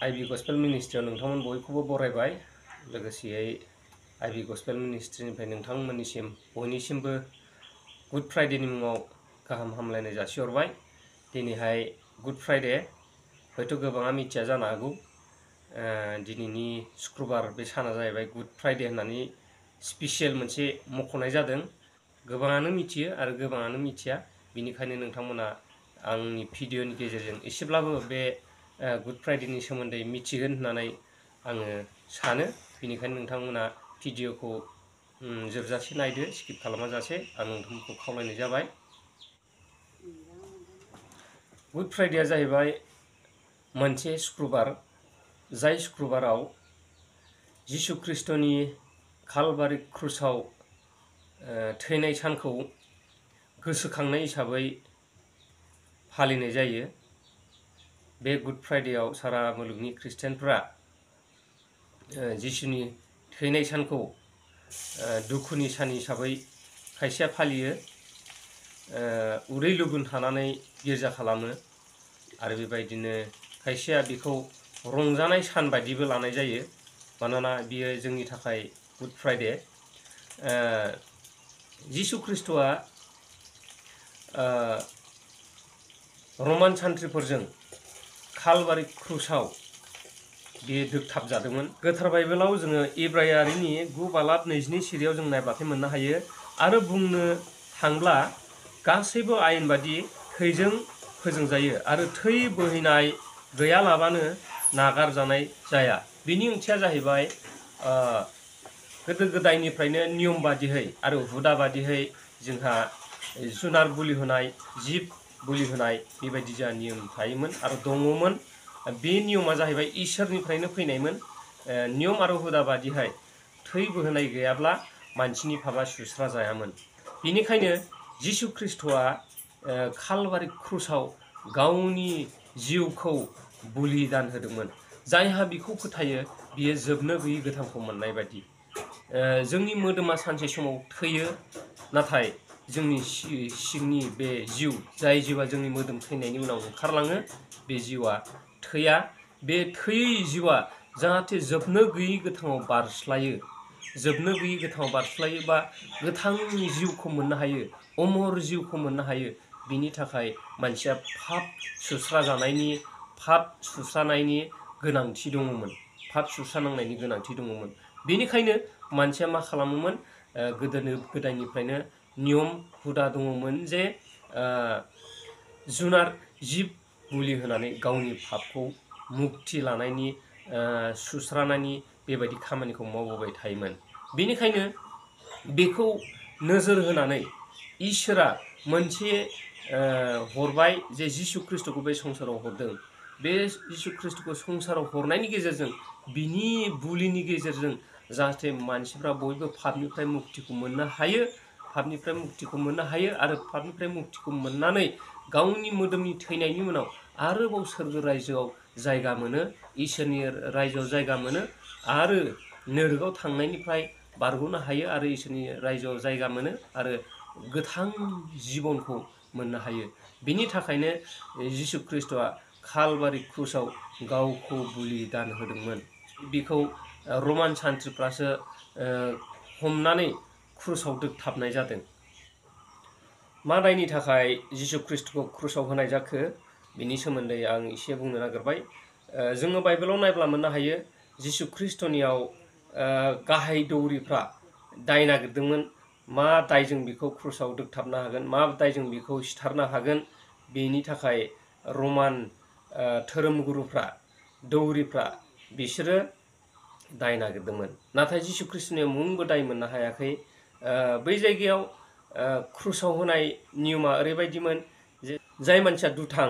आइबि gospel मिनिस्ट्रियाव नोंथांमोन बयखौबो बरायबाय। लोगोसेयै आइबि gospel मिनिस्ट्रिनिफ्राय नोंथांमोननिसिम बयनिसिमबो गुड फ्राइडेनि मुङाव गाहाम हामलायनाय जासिहरबाय। दिनैहाय गुड फ्राइडे, हयथ' गोबाङा मिथिया जानो हागौ। दिनैनि शुक्रबार बे साना जाहैबाय गुड फ्राइडे होननानै स्पेसियेल मोनसे मख'नाय जादों। गोबाङानो मिथियो आरो गोबाङानो मिथिया। बिनिखायनो नोंथांमोना आंनि भिडिअनि गेजेरजों एसेब्लाबो बे गुड फ्राइडेनि सोमोन्दै मिथिगोन होननानै आङो सानो। बेनिखायनो नोंथांमोना भिडिअखौ जोबजासे नायदो, स्किप खालामाजासे आं नोंथांमोनखौ खावलायनाय जाबाय। गुड फ्राइडेआ जाहैबाय मोनसे शुक्रबार, जाय शुक्रबाराव जिसु ख्रिस्ट'नि कालभारि क्रुसाव थैनाय सानखौ गोसोखांनाय हिसाबै फालिनाय जायो। बे गुड फ्राइडेआव सारा मुलुगनि खृष्टियानफ्रा जिसुनि थैनाय सानखौ दुखुनि सान हिसाबै खायसेया फालियो, उदै लुगुन थानानै गिर्जा खालामो, आरो बेबायदिनो खायसेया बेखौ रंजानाय सान बायदिबो लानाय जायो। मानोना बियो जोंनि थाखाय गुड फ्राइडे। जिसु ख्रिस्ट'आ रमान सान्थ्रिफोरजों कालभारि क्रुसाव बियो दोगथाबजादोंमोन। गोथार बाइबेलाव जोङो इब्रायारिनि 9:22 सिरियाव जों नायब्लाथाय मोननो हायो। आरो बुंनो थांब्ला गासैबो आयेन बादि थैजों फोजोंजायो आरो थै बोहैनाय गैयालाबानो नागारजानाय जाया। बिनि ओंथिया जाहैबाय गोदो गोदायनिफ्रायनो नियम बादिहै आरो हुदा बादिहै जोंहा जुनार बुलि होनाय, जिब बुलि होनाय बेबायदि जा नियम थायोमोन आरो दङमोन। बे नियमा जाहैबाय इसोरनिफ्रायनो फैनायमोन। नियम आरो हुदा बादिहाय थै बोहोनाय गैयाब्ला मानसिनि पापा सुस्रा जायामोन। बेनिखायनो जिसु ख्रिस्ट'आ कालभारि क्रुसाव गावनि जिउखौ बलिदान होदोंमोन। जायहा बिखौ फोथायो बियो जोबनो गैयै गोथांखौ मोननाय बायदि। जोंनि मोदोमा सानसे समाव थैयो, नाथाय जोंनि सिंनि बे जिउ, जाय जिउआ जोंनि मोदोम थैनायनि उनाव ओंखारलाङो, बे जिउआ थैया। बे थैयै जिउआ जाहाथे जोबनो गैयै गोथाङाव बारस्लायो, जोबनो गैयै गोथाङाव बारस्लायोबा गोथां जिउखौ मोननो हायो, अमर जिउखौ मोननो हायो। बिनि थाखाय मानसिया पाप सुस्राजानायनि, पाप सुस्रानायनि गोनांथि दङमोन, पाप सुस्रानांनायनि गोनांथि दङमोन। बेनिखायनो मानसिया मा खालामोमोन? गोदो गोदायनिफ्रायनो नियम हुदा दङमोन जे जुनार जिब बुलि होनानै गावनि पापखौ मुक्ति लानायनि, सुस्रानायनि बेबायदि खामानिखौ मावबोबाय थायोमोन। बेनिखायनो बेखौ नोजोर होनानै इसोरा मोनसे हरबाय जे जिसु ख्रिस्ट'खौ बे संसाराव हरदों। बे जिसु ख्रिस्ट'खौ संसाराव हरनायनि गेजेरजों, बिनि बुलिनि गेजेरजों जाहाथे मानसिफ्रा बयबो पापनिफ्राय मुक्तिखौ मोननो हायो, पापनिफ्राय मुक्तिखौ मोननो हायो आरो पापनिफ्राय मुक्तिखौ मोननानै गावनि मोदोमनि थैनायनि उनाव आरोबाव सोरगो रायजोआव जायगा मोनो, इसोरनि रायजोआव जायगा मोनो आरो नोरगआव थांनायनिफ्राय बारग'नो हायो आरो इसोरनि रायजोआव जायगा मोनो आरो गोथां जिबनखौ मोननो हायो। बिनि थाखायनो जिसु ख्रिस्ट'आ कालभारि क्रुसाव गावखौ बलिदान होदोंमोन। बिखौ रमान सान्थ्रिफ्रासो हमनानै क्रुसाव दोगथाबनाय जादों। मा दायनि थाखाय जिसु ख्रिस्ट'खौ क्रुसाव होनाय जाखो, बिनि सोमोन्दै आं एसे बुंनो नागिरबाय। जोङो बाइबेलाव नायब्ला मोननो हायो, जिसु ख्रिस्ट'नियाव गाहाय दौरिफ्रा दाय नागिरदोंमोन। मा दायजों बिखौ क्रुसाव दोगथाबनो हागोन, मा दायजों बिखौ सिथारनो हागोन। बेनि थाखाय रमान धोरोमगुरुफ्रा, दौरिफ्रा बिसोरो दाय नागिरदोंमोन। नाथाय जिसु ख्रिस्ट'नियाव मुंबो दाय मोननो हायाखै। बै जायगायाव क्रुसाव होनाय नियमा ओरैबायदिमोन जे जाय मानसिया दुथां,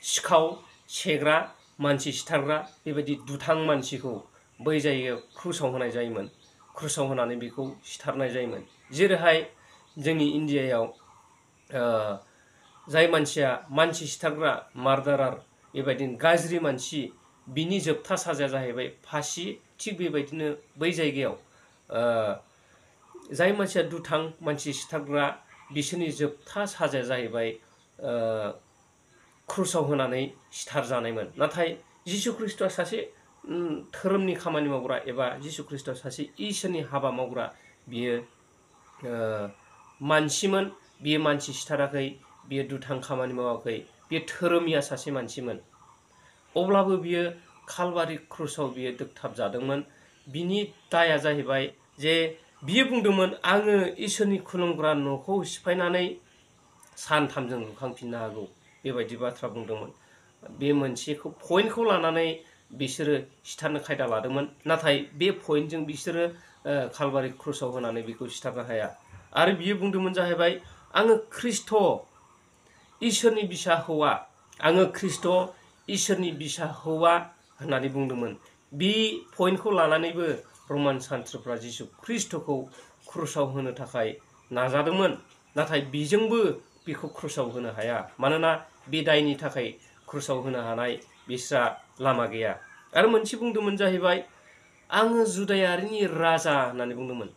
सिखाव, सेग्रा, मानसि सिथारग्रा, बेबायदि दुथां मानसिखौ बै जायगायाव क्रुसाव होनाय जायोमोन। क्रुसाव होनानै बेखौ सिथारनाय जायोमोन। जेरैहाय जोंनि इण्डियायाव जाय मानसिया मानसि सिथारग्रा, मार्डारार, बेबायदिनो गाज्रि मानसि, बिनि जोबथा साजाया जाहैबाय फासि। थिग बेबायदिनो बै जायगायाव जाय मानसिया दुथां, मानसि सिथारग्रा, बिसोरनि जोबथा साजाया जाहैबाय क्रुसाव होनानै सिथारजानायमोन। नाथाय जिसु ख्रिस्ट'आ सासे धोरोमनि खामानि मावग्रा एबा जिसु ख्रिस्ट'आ सासे इसोरनि हाबा मावग्रा बियो मानसिमोन। बियो मानसि सिथाराखै, बियो दुथां खामानि मावाखै, बियो धोरोमिया सासे मानसिमोन। अब्लाबो बियो कालभारि क्रुसाव बियो दोगथाब जादोंमोन। बिनि दाया जाहैबाय जे बियो बुंदोंमोन आङो इसोरनि खुलुमग्रा न'खौ सिफायनानै सानथामजों लुखांफिननो हागौ, बेबायदि बाथ्रा बुंदोंमोन। बे मोनसेखौ पइन्टखौ लानानै बिसोरो सिथारनो खायदा लादोंमोन, नाथाय बे पइन्टजों बिसोरो कालभारि क्रुसाव होनानै बेखौ सिथारनो हाया। आरो बियो बुंदोंमोन जाहैबाय आङो ख्रिस्ट' इसोरनि बिसा हौवा, आङो ख्रिस्ट' इसोरनि बिसा हौवा होननानै बुंदोंमोन। बे पइन्टखौ लानानैबो रमान सान्थ्रिफ्रा जिसु ख्रिस्ट'खौ क्रुसाव होनो थाखाय नाजादोंमोन, नाथाय बिजोंबो बेखौ क्रुसाव होनो हाया। मानोना बे दायनि थाखाय क्रुसाव होनो हानाय बिस्रा लामा गैया। आरो मोनसे बुंदोंमोन जाहैबाय आङो जुदायारिनि राजा होननानै बुंदोंमोन।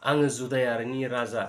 आङो जुदायारिनि राजा।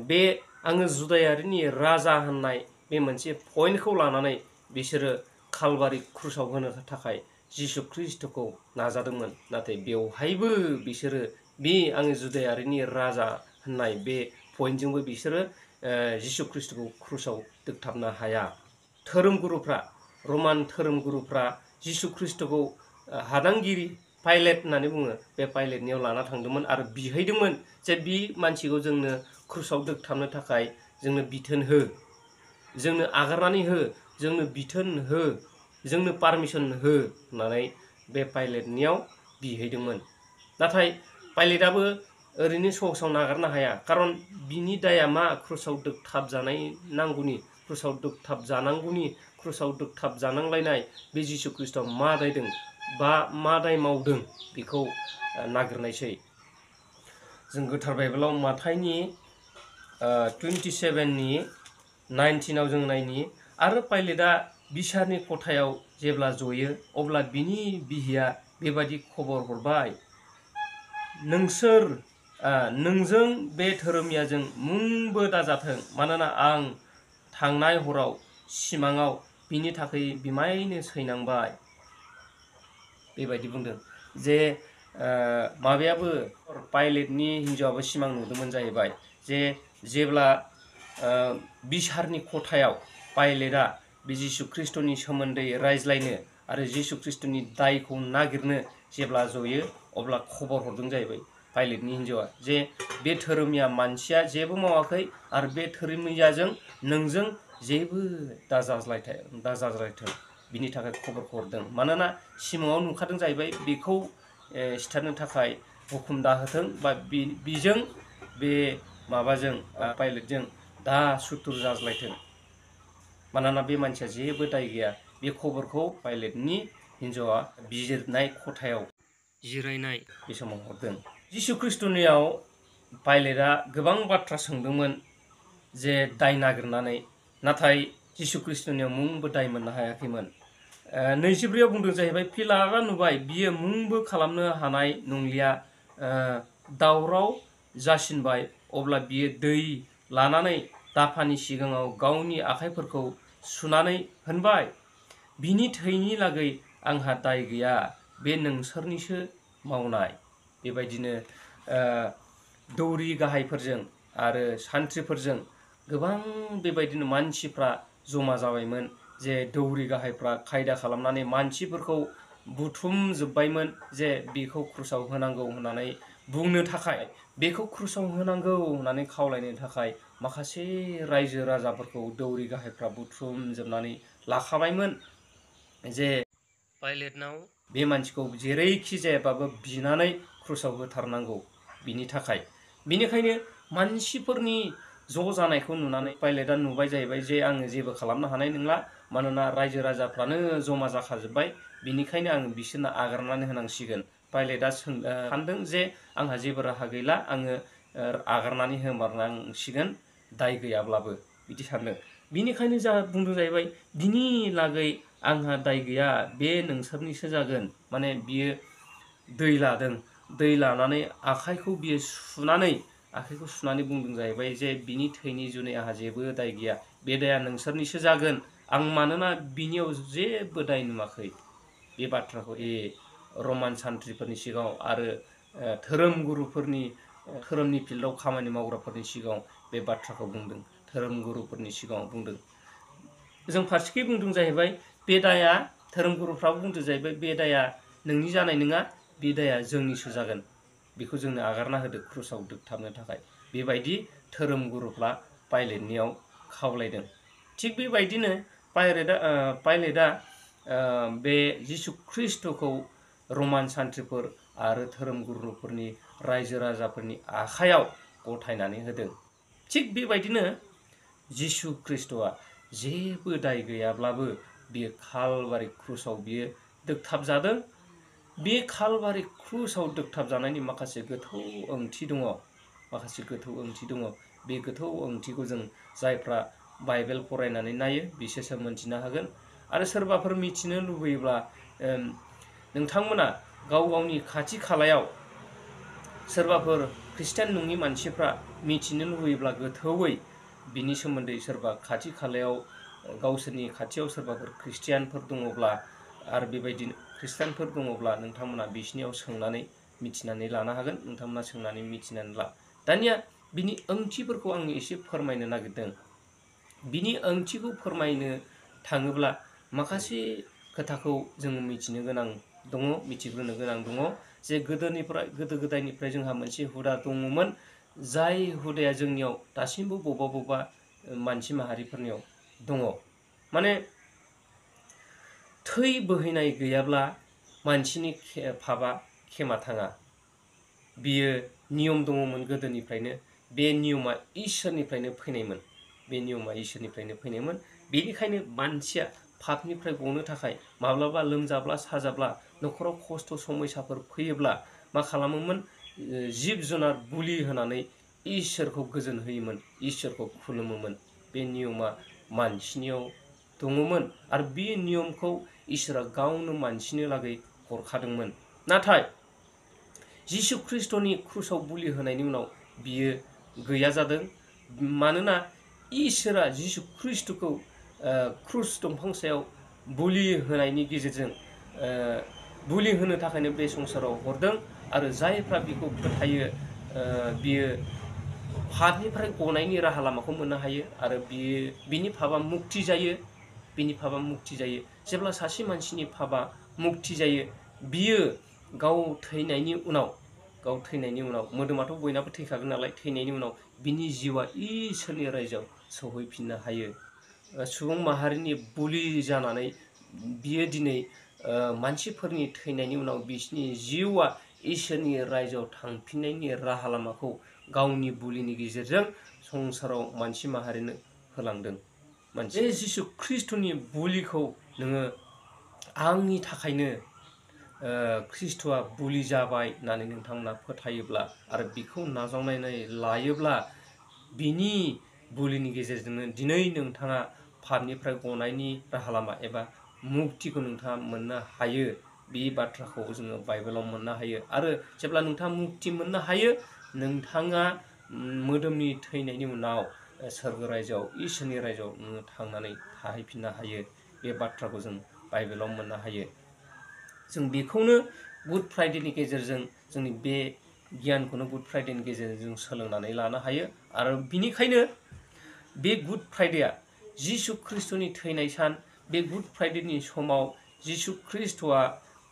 बे आङो जुदायारिनि राजा होननाय बे मोनसे पइन्टखौ लानानै बिसोरो कालभारि क्रुसाव होनो थाखाय जिसु ख्रिस्ट'खौ नाजादोंमोन। नाथाय बेवहायबो बिसोरो बे आङो जुदायारिनि राजा होननाय बे पइन्टजोंबो बिसोरो जिसु ख्रिस्ट'खौ क्रुसाव दोगथाबनो हाया। धोरोमगुरुफ्रा, रमान धोरोमगुरुफ्रा जिसु ख्रिस्ट'खौ हादांगिरि पाइलेट होननानै बुङो, बे पाइलेटनियाव लाना थांदोंमोन आरो बिहैदोंमोन जे बे मानसिखौ जोंनो क्रुसाव दोगथाबनो थाखाय जोंनो बिथोन हो, जोंनो आगारनानै हो, जोंनो बिथोन हो, जोंनो पारमिसन हो होननानै बे पाइलेटनियाव बिहैदोंमोन। नाथाय पाइलेटआबो ओरैनो सहसाव नागारनो हाया, खारन बिनि दाया मा क्रुसाव दोगथाब जानाय नांगौनि, क्रुसाव दोगथाब जानांगौनि, क्रुसाव दोगथाब जानांलायनाय बे जिसु ख्रिस्ट'आ मा दायदों बा मा दाय मावदों बेखौ नागिरनायसै। जों गोथार बाइबेलाव माथाइनि 27:19 जों नायनि, आरो पाइलेटआ बिसारनि खथायाव जेब्ला जयो अब्ला बिनि बिहिया बेबायदि खबर हरबाय, नोंजों बे धोरोमियाजों मुंबो दाजाथों, मानोना आं थांनाय हराव सिमाङाव बिनि थाखाय बिमायनो सैनांबाय। बेबायदि बुंदों जे माबायाबो पाइलेटनि हिन्जावाबो सिमां नुदोंमोन जाहैबाय जे जेब्ला बिसारनि खथायाव पाइलेटआ बे जिसु ख्रिस्ट'नि सोमोन्दै रायज्लायनो आरो जिसु ख्रिस्ट'नि दायखौ नागिरनो जेब्ला जयो अब्ला खबर हरदों जाहैबाय पाइलेटनि हिन्जावा जे बे धोरोमिया मानसिया जेबो मावाखै आरो बे धोरोमियाजों नोंजों जेबो दाजाज्लायथों बिनि थाखाय खबरखौ हरदों। मानोना सिमाङाव नुखादों जाहैबाय बेखौ सिथारनो थाखाय हुकुम दाहोथों बा बिजों बे माबाजों पाइलेटजों दा सुथुर जाज्लायथों, मानोना बे मानसिया जेबो दाय गैया। बे खबरखौ पाइलेटनि हिन्जावा बिजिरनाय खथायाव जिरायनाय बे समाव हरदों। जिसु ख्रिस्ट'नियाव पाइलेटआ गोबां बाथ्रा सोंदोंमोन जे दाय नागिरनानै, नाथाय जिसु ख्रिस्ट'नियाव मुंबो दाय मोननो हायाखैमोन। 24 बुंदों जाहैबाय पिलाटआ नुबाय बियो मुंबो खालामनो हानाय नंलिया, दावराव जासिनबाय, अब्ला बियो दै लानानै दाफानि सिगाङाव गावनि आखाइफोरखौ सुनानै होनबाय, बिनि थैनि लागै आंहा दाय गैया, बे नोंसोरनिसो मावनाय। बेबायदिनो दौरि गाहायफोरजों आरो सान्थ्रिफोरजों गोबां बेबायदिनो मानसिफ्रा जमा जाबायमोन जे दौरि गाहायफ्रा खायदा खालामनानै मानसिफोरखौ बुथुमजोब्बायमोन जे बेखौ क्रुसाव होनांगौ होननानै बुंनो थाखाय, बेखौ क्रुसाव होनांगौ होननानै खावलायनो थाखाय माखासे रायजो राजाफोरखौ दौरि गाहायफ्रा बुथुमजोबनानै लाखाबायमोन जे पाइलेटनाव बे मानसिखौ जेरैखि जायाबाबो बिनानै क्रुसाव होथारनांगौ बिनि थाखाय। बिनिखायनो मानसिफोरनि ज' जानायखौ नुनानै पाइलेटआ नुबाय जाहैबाय जे आङो जेबो खालामनो हानाय नंला, मानोना रायजो राजाफ्रानो जमा जाखाजोब्बाय, बिनिखायनो आं बिसोरनो आगारनानै होनांसिगोन। पाइलेटआ सानदों जे आंहा जेबो राहा गैला, आङो आगारनानै होमारनांसिगोन दाय गैयाब्लाबो, बिदि सानदों। बिनिखायनो बुंदों जाहैबाय बिनि लागै आंहा दाय गैया, बे नोंसोरनिसो जागोन। माने बियो दै लादों, दै लानानै आखाइखौ सुनानै बुंदों जाहैबाय जे बिनि थैनि जुनै आंहा जेबो दाय गैया, बे दाया नोंसोरनिसो जागोन, आं मानोना बिनियाव जेबो दाय नुवाखै। बे बाथ्राखौ रमान सान्थ्रिफोरनि सिगाङाव आरो धोरोम गुरुफोरनि धोरोमनि फिल्डआव खामानि मावग्राफोरनि सिगाङाव बे बाथ्राखौ बुंदों। धोरोम गुरुफोरनि सिगाङाव बुंदों। जों फारसेखै बुंदों जाहैबाय बे दाया धोरोम गुरुफ्राबो बुंदों जाहैबाय बे दाया नोंनि जानाय नङा, बे दाया जोंनिसो जागोन। बेखौ जोंनो आगारना होदो क्रुसाव दोगथाबनो थाखाय। बेबायदि धोरोम गुरुफ्रा पाइलेटनियाव खावलायदों। थिग बेबायदिनो पाइलेटआ बे जिसु ख्रिस्ट'खौ रमान सान्थ्रिफोर आरो धोरोम गुरुफोरनि रायजो राजाफोरनि आखायाव गथायनानै होदों। थिग बेबायदिनो जिसु ख्रिस्ट'आ जेबो दाय गैयाब्लाबो बियो कालभारि क्रुसाव बियो दोगथाबजादों। बे कालभारि क्रुसाव दोगथाबजानायनि माखासे गोथौ ओंथि दङ। बे गोथौ ओंथिखौ जों जायफ्रा बाइबेल फरायनानै नायो बिसोरसो मोनथिनो हागोन। आरो सोरबाफोर मिथिनो लुबैयोब्ला नोंथांमोना गाव गावनि खाथि खालायाव सोरबाफोर ख्रिस्टियान नङि मानसिफ्रा मिथिनो लुबैयोब्ला गोथौयै बिनि सोमोन्दै सोरबा खाथि खालायाव गावसोरनि खाथियाव सोरबाफोर ख्रिस्टियानफोर दङब्ला आरो बेबायदिनो ख्रिस्टियानफोर दङब्ला नोंथांमोना बिसिनियाव सोंनानै मिथिनानै लानो हागोन। नोंथांमोना सोंनानै मिथिनानै ला। दानिया बिनि ओंथिफोरखौ आं एसे फोरमायनो नागिरदों। बिनि ओंथिखौ फोरमायनो थाङोब्ला माखासे खोथाखौ जों मिथिग्रोनो गोनां दङ जे गोदो गोदायनिफ्राय जोंहा मोनसे हुदा दङमोन। जाय हुदाया जोंनियाव दासिमबो बबेबा मानसि माहारिफोरनियाव दङ। माने थै बोहैनाय गैयाब्ला मानसिनि पापआ खेमा थाङा। बियो नियम दङमोन गोदोनिफ्रायनो। बे नियमा इसोरनिफ्रायनो फैनायमोन। बेनिखायनो मानसिया पापनिफ्राय गनो थाखाय माब्लाबा लोमजाब्ला साजाब्ला न'खराव खस्थ' समयसाफोर फैयोब्ला मा खालामोमोन? जिब जुनार बुलि होनानै इसोरखौ गोजोन होयोमोन, इसोरखौ खुलुमोमोन। बे नियमा मानसिनियाव दङमोन आरो बे नियमखौ इसोरा गावनो मानसिनो लागै हरखादोंमोन। नाथाय जिसु ख्रिस्ट'नि क्रुसाव बुलि होनायनि उनाव बियो गैया जादों। मानोना इसोरा जिसु ख्रिस्ट'खौ क्रुस दंफां सायाव बुलि होनायनि गेजेरजों बुलि होनो थाखायनो बे संसाराव हरदों। आरो जायफ्रा बेखौ फोथायो बियो पापनिफ्राय गनायनि राहा लामाखौ मोननो हायो आरो बिनि पापआ मुक्ति जायो। जेब्ला सासे मानसिनि पापआ मुक्ति जायो, बियो गाव थैनायनि उनाव मोदोमाथ' बयनाबो थैखागोन नालाय, थैनायनि उनाव बिनि जिउआ इसोरनि रायजोआव सौहैफिननो हायो। सुबुं माहारिनि बुलि जानानै बियो दिनै मानसिफोरनि थैनायनि उनाव बिसिनि जिउआ इसोरनि रायजोआव थांफिननायनि राहा लामाखौ गावनि बुलिनि गेजेरजों संसाराव मानसि माहारिनो होलांदों। बे जिसु ख्रिस्ट'नि बुलिखौ नोङो आंनि थाखायनो ख्रिस्ट'आ बुलि जाबाय होननानै नोंथांमोना फोथायोब्ला आरो बेखौ नाजावनानै लायोब्ला बिनि बुलिनि गेजेरजोंनो दिनै नोंथाङा पापनिफ्राय गनायनि राहा लामा एबा मुक्तिखौ नोंथाङा मोननो हायो। बे बाथ्राखौ जोङो बाइबेलाव मोननो हायो। आरो जेब्ला नोंथाङा मुक्ति मोननो हायो, नोंथाङा मोदोमनि थैनायनि उनाव सोरगो रायजोआव इसोरनि रायजोआव नोङो थांनानै थाहैफिननो हायो। बे बाथ्राखौ जों बाइबेलाव मोननो हायो। जों बेखौनो गुड फ्राइडेनि गेजेरजों जोंनि बे गियानखौनो गुड फ्राइडेनि गेजेरजों जों सोलोंनानै लानो हायो। आरो बिनिखायनो बे गुड फ्राइडेआ जिसु ख्रिस्ट'नि थैनाय सान। बे गुड फ्राइडेनि समाव जिसु ख्रिस्ट'आ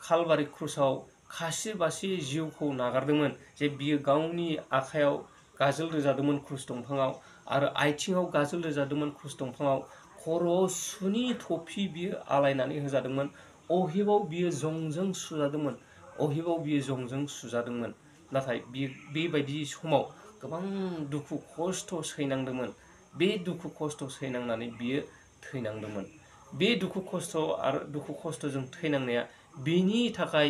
कालभारि क्रुसाव खासि बासि जिउखौ नागारदोंमोन। जे बियो गावनि आखायाव गाजोल रोजादोंमोन क्रुस दंफाङाव आरो आथिङाव गाजोल रोजादोंमोन क्रुस दंफाङाव। खर'आव सुनि थफि बियो आलायनानै होजादोंमोन। अहेबाव बियो जंजों सुजादोंमोन। नाथाय बेबायदि समाव गोबां दुखु खस्थ' सैनांदोंमोन। बे दुखु खस्थ' सैनांनानै बियो थैनांदोंमोन। बे दुखु खस्थ'जों थैनांनाया बिनि थाखाय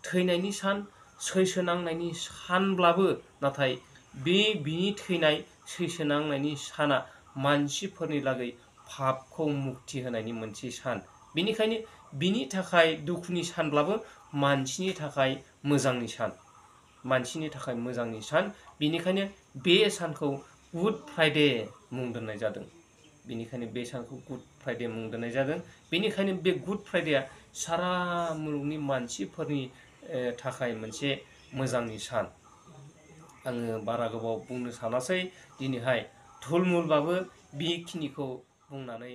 थैनायनि सान, सैसो नांनायनि सानब्लाबो, नाथाय बिनि थैनाय सैसो नांनायनि साना मानसिफोरनि लागै पापखौ मुक्ति होनायनि मोनसे सान। बेनिखायनो बिनि थाखाय दुखुनि सानब्लाबो मानसिनि थाखाय मोजांनि सान। बेनिखायनो बे सानखौ गुड फ्राइडे मुं दोननाय जादों। बेनिखायनो बे सानखौ गुड फ्राइडे मुं दोननाय जादों। बेनिखायनो बे गुड फ्राइडेआ सारा मुलुगनि मानसिफोरनि थाखाय मोनसे मोजांनि सान। आङो बारा गोबाव बुंनो सानासै दिनैहाय थुलमुलबाबो बेखिनिखौ बुंनानै